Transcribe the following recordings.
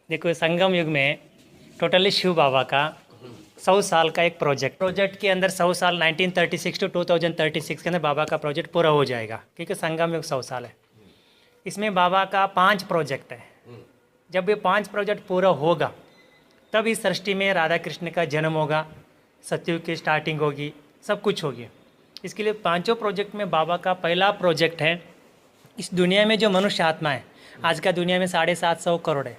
देखो संगम युग में टोटली शिव बाबा का 100 साल का एक प्रोजेक्ट के अंदर 100 साल 1936 टू 2036 के अंदर बाबा का प्रोजेक्ट पूरा हो जाएगा, क्योंकि संगम युग 100 साल है। इसमें बाबा का 5 प्रोजेक्ट है। जब ये 5 प्रोजेक्ट पूरा होगा तब इस सृष्टि में राधा कृष्ण का जन्म होगा, सतयुग की स्टार्टिंग होगी, सब कुछ होगी। इसके लिए 5 प्रोजेक्ट में बाबा का पहला प्रोजेक्ट है, इस दुनिया में जो मनुष्य आत्मा है, आज का दुनिया में 750 करोड़ है,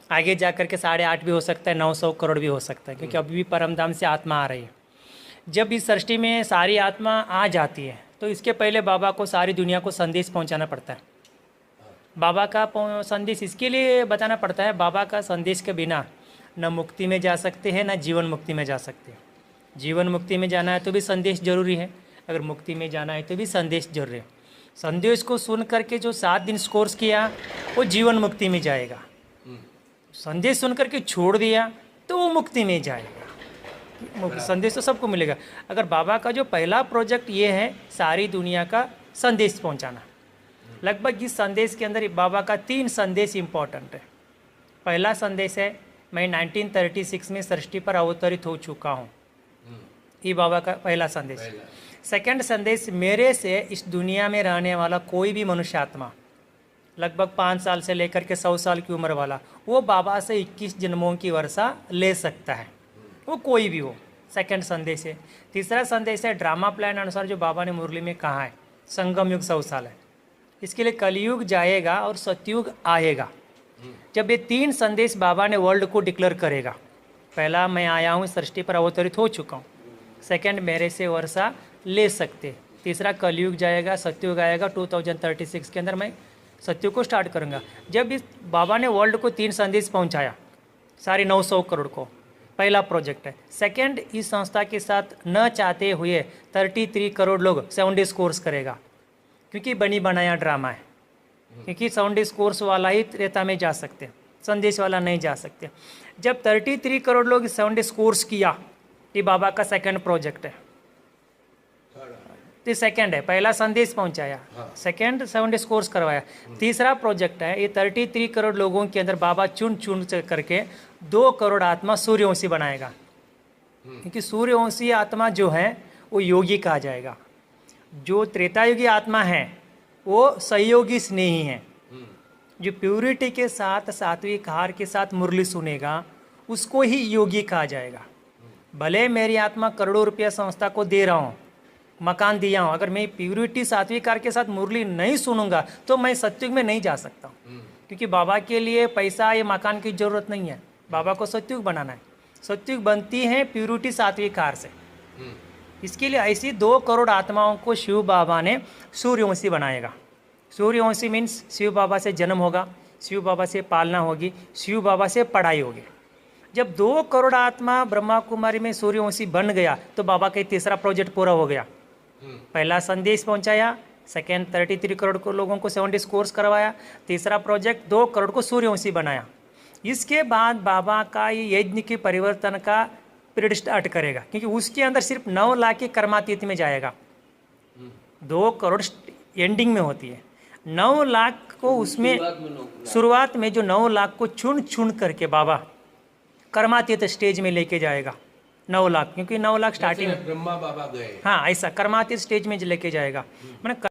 आगे जा कर के 8.5 भी हो सकता है, 900 करोड़ भी हो सकता है, क्योंकि अभी भी परमधाम से आत्मा आ रही है। जब इस सृष्टि में सारी आत्मा आ जाती है तो इसके पहले बाबा को सारी दुनिया को संदेश पहुंचाना पड़ता है। बाबा का संदेश इसके लिए बताना पड़ता है, बाबा का संदेश के बिना न मुक्ति में जा सकते हैं, न जीवन मुक्ति में जा सकते हैं। जीवन मुक्ति में जाना है तो भी संदेश जरूरी है, अगर मुक्ति में जाना है तो भी संदेश जरूरी है। संदेश को सुन करके जो 7 दिन कोर्स किया वो जीवन मुक्ति में जाएगा, संदेश सुन करके छोड़ दिया तो वो मुक्ति में जाएगा। संदेश तो सबको मिलेगा। अगर बाबा का जो पहला प्रोजेक्ट ये है सारी दुनिया का संदेश पहुंचाना, लगभग इस संदेश के अंदर बाबा का 3 संदेश इम्पोर्टेंट है। पहला संदेश है, मैं 1936 में सृष्टि पर अवतरित हो चुका हूँ, ये बाबा का पहला संदेश। सेकंड संदेश, मेरे से इस दुनिया में रहने वाला कोई भी मनुष्य आत्मा, लगभग 5 साल से लेकर के 100 साल की उम्र वाला, वो बाबा से 21 जन्मों की वर्षा ले सकता है, वो कोई भी हो। सेकंड संदेश है। तीसरा संदेश है, ड्रामा प्लान अनुसार जो बाबा ने मुरली में कहा है, संगम युग 100 साल है, इसके लिए कलयुग जाएगा और सतयुग आएगा। जब ये 3 संदेश बाबा ने वर्ल्ड को डिक्लेयर करेगा, पहला मैं आया हूँ, सृष्टि पर अवतरित हो चुका हूँ। सेकंड, मेरे से वर्षा ले सकते। तीसरा, कलयुग जाएगा, सतयुग आएगा, 2036 के अंदर मैं सत्य को स्टार्ट करूँगा। जब इस बाबा ने वर्ल्ड को 3 संदेश पहुँचाया, सारे 900 करोड़ को, पहला प्रोजेक्ट है। सेकंड, इस संस्था के साथ न चाहते हुए 33 करोड़ लोग 7 डेज कोर्स करेगा, क्योंकि बनी बनाया ड्रामा है, क्योंकि 7 डेज कोर्स वाला ही त्रेता में जा सकते, संदेश वाला नहीं जा सकते। जब 33 करोड़ लोग 7 डेज कोर्स किया, ये बाबा का सेकंड प्रोजेक्ट है। तो सेकंड है, पहला संदेश पहुंचाया, सेकंड 7 डेज कोर्स करवाया। तीसरा प्रोजेक्ट है, ये 33 करोड़ लोगों के अंदर बाबा चुन चुन करके 2 करोड़ आत्मा सूर्यवंशी बनाएगा, क्योंकि सूर्यवंशी आत्मा जो है वो योगी कहा जाएगा। जो त्रेतायुगी आत्मा है वो सहयोगी स्नेही है, जो प्यूरिटी के साथ सात्विक आहार के साथ मुरली सुनेगा उसको ही योगी कहा जाएगा। भले मेरी आत्मा करोड़ों रुपया संस्था को दे रहा हूँ, मकान दिया हूँ, अगर मैं प्यूरिटी सात्विक आहार के साथ मुरली नहीं सुनूंगा तो मैं सतयुग में नहीं जा सकता हूँ, क्योंकि बाबा के लिए पैसा या मकान की जरूरत नहीं है, बाबा को सतयुग बनाना है। सतयुग बनती है प्यूरिटी सात्विक आहार से। इसके लिए ऐसी 2 करोड़ आत्माओं को शिव बाबा ने सूर्यवंशी बनाएगा। सूर्यवंशी मीन्स शिव बाबा से जन्म होगा, शिव बाबा से पालना होगी, शिव बाबा से पढ़ाई होगी। जब 2 करोड़ आत्मा ब्रह्मा कुमारी में सूर्यवंशी बन गया तो बाबा का तीसरा प्रोजेक्ट पूरा हो गया। पहला संदेश पहुंचाया, सेकेंड 33 करोड़ को लोगों को 7 डेज कोर्स करवाया, तीसरा प्रोजेक्ट 2 करोड़ को सूर्यवंशी बनाया। इसके बाद बाबा का ये यज्ञ के परिवर्तन का पीरियड स्टार्ट करेगा, क्योंकि उसके अंदर सिर्फ 9 लाख के कर्मातीत में जाएगा। 2 करोड़ एंडिंग में होती है, 9 लाख को उसमें शुरुआत में जो 9 लाख को चुन चुन करके बाबा कर्मातीत स्टेज में लेके जाएगा। 9 लाख, क्योंकि 9 लाख स्टार्टिंग ब्रह्मा बाबा गए, हाँ ऐसा कर्मातीत स्टेज में लेके जाएगा। मैंने